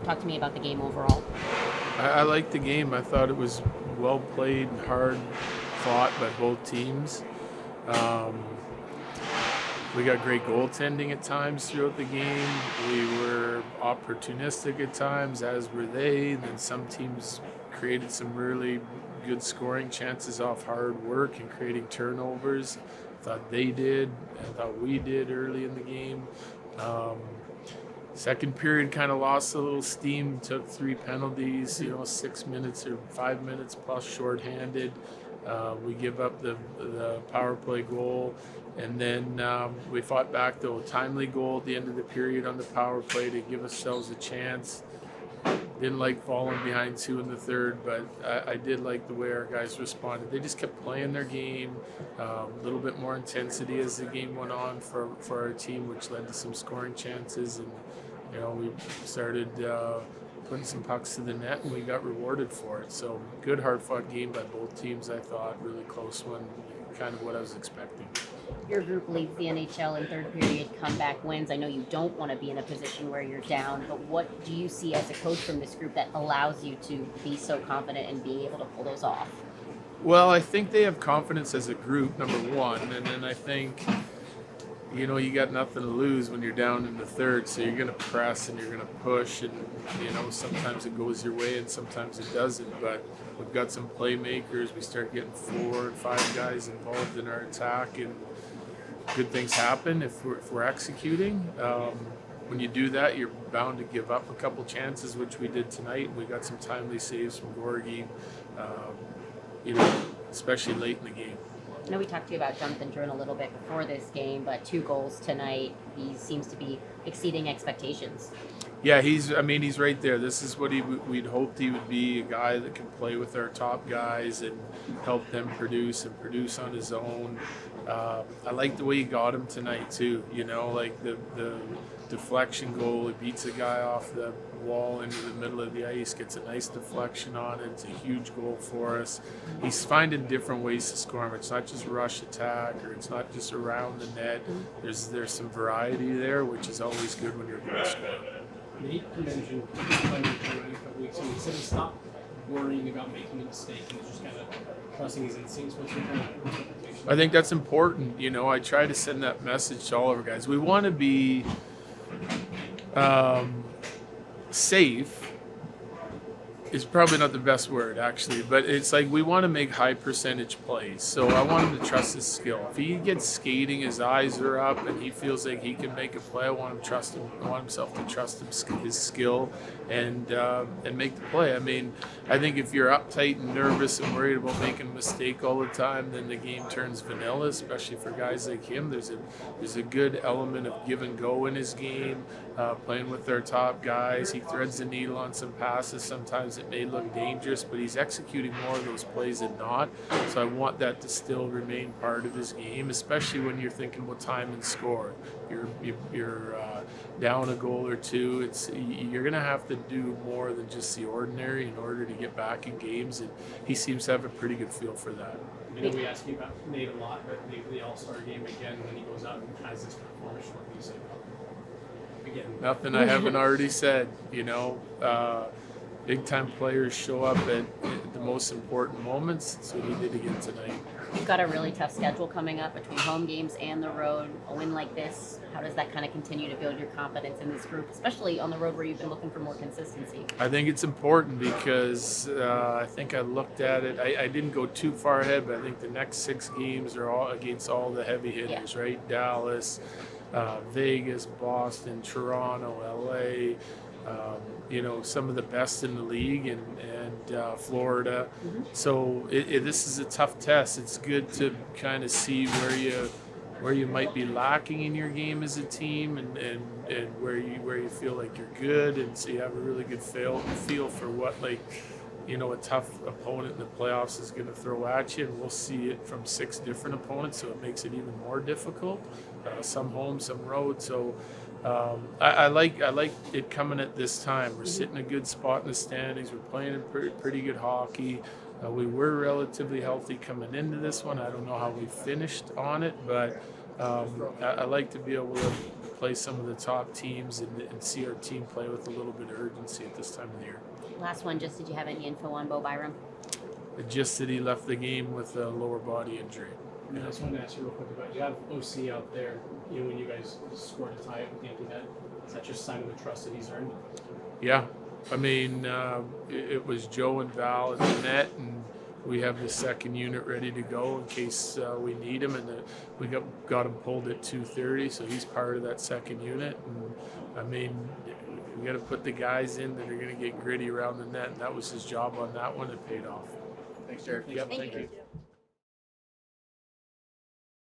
Talk to me about the game overall. I liked the game. I thought it was well played and hard fought by both teams. Um, we got great goaltending at times throughout the game. We were opportunistic at times, as were they. Then some teams created some really good scoring chances off hard work and creating turnovers. I thought they did. I thought we did early in the game. Um, Second period kind of lost a little steam, took 3 penalties, 6 minutes or 5 minutes plus shorthanded. We give up the power play goal, and then we fought back though. Timely goal at the end of the period on the power play to give ourselves a chance. Didn't like falling behind two in the third, but I did like the way our guys responded. They just kept playing their game, a little bit more intensity as the game went on for our team, which led to some scoring chances. And we started putting some pucks to the net, and we got rewarded for it. So good, hard-fought game by both teams. I thought really close one, kind of what I was expecting. Your group leads the NHL in third period comeback wins. I know you don't want to be in a position where you're down, but what do you see as a coach from this group that allows you to be so confident and being able to pull those off? Well, I think they have confidence as a group, number one, and then I think you got nothing to lose when you're down in the third, so you're going to press and you're going to push, and sometimes it goes your way and sometimes it doesn't. But we've got some playmakers. We start getting 4 and 5 guys involved in our attack, and good things happen if we're executing. When you do that, you're bound to give up a couple chances, which we did tonight. We got some timely saves from Gorgie, especially late in the game. I know we talked to you about Jonathan Drouin a little bit before this game, but 2 goals tonight. He seems to be exceeding expectations. Yeah, he's right there. This is what we'd hoped he would be, a guy that can play with our top guys and help them produce on his own. I like the way he got him tonight too. Like the deflection goal. He beats a guy off the wall into the middle of the ice, gets a nice deflection on it. It's a huge goal for us. He's finding different ways to score him. It's not just rush attack, or it's not just around the net. There's some variety there, which is always good when you're a goal scorer. Nate mentioned playing a couple weeks ago. He said he stopped worrying about making a mistake and was just kind of trusting his instincts. What's your kind of interpretation? I think that's important. I try to send that message to all of our guys. We want to be safe. Is probably not the best word, actually, but it's like we want to make high percentage plays. So I want him to trust his skill. If he gets skating, his eyes are up, and he feels like he can make a play, I want himself to trust his skill and make the play. I mean, I think if you're uptight and nervous and worried about making a mistake all the time, then the game turns vanilla, especially for guys like him. There's a good element of give and go in his game, playing with their top guys. He threads the needle on some passes. Sometimes it may look dangerous, but he's executing more of those plays than not. So I want that to still remain part of his game, especially when you're thinking about time and score. You're down a goal or two. You're going to have to do more than just the ordinary in order to get back in games, and he seems to have a pretty good feel for that. I know we ask you about Nate a lot, but the All-Star game again, when he goes out and has this performance, what do you say about him? Again, nothing I haven't already said. Big time players show up at the most important moments. That's what he did again tonight. You've got a really tough schedule coming up between home games and the road. A win like this, how does that kind of continue to build your confidence in this group, especially on the road where you've been looking for more consistency? I think it's important because I think I looked at it. I didn't go too far ahead, but I think the next 6 games are all against all the heavy hitters, right? Dallas, Vegas, Boston, Toronto, LA. Some of the best in the league, and Florida. Mm-hmm. So this is a tough test. It's good to kind of see where you might be lacking in your game as a team, and where you feel like you're good, and so you have a really good feel for what a tough opponent in the playoffs is going to throw at you, and we'll see it from 6 different opponents, so it makes it even more difficult. Some home, some road. So I like it coming at this time. We're sitting in a good spot in the standings. We're playing pretty good hockey. We were relatively healthy coming into this one. I don't know how we finished on it, but I like to be able to play some of the top teams and see our team play with a little bit of urgency at this time of the year. Last one, just did you have any info on Bo Byram? Just that he left the game with a lower body injury. And I just wanted to ask you real quick about, you have OC out there, when you guys scored a tie with the empty net. Is that just a sign of the trust that he's earned? Yeah, I mean, it was Joe and Val in the net, and we have the second unit ready to go in case we need him. And we got him pulled at 2:30, so he's part of that second unit. And I mean, we got to put the guys in that are going to get gritty around the net, and that was his job on that one. It paid off. Thanks, Jared. Yep, Thank thank you. you.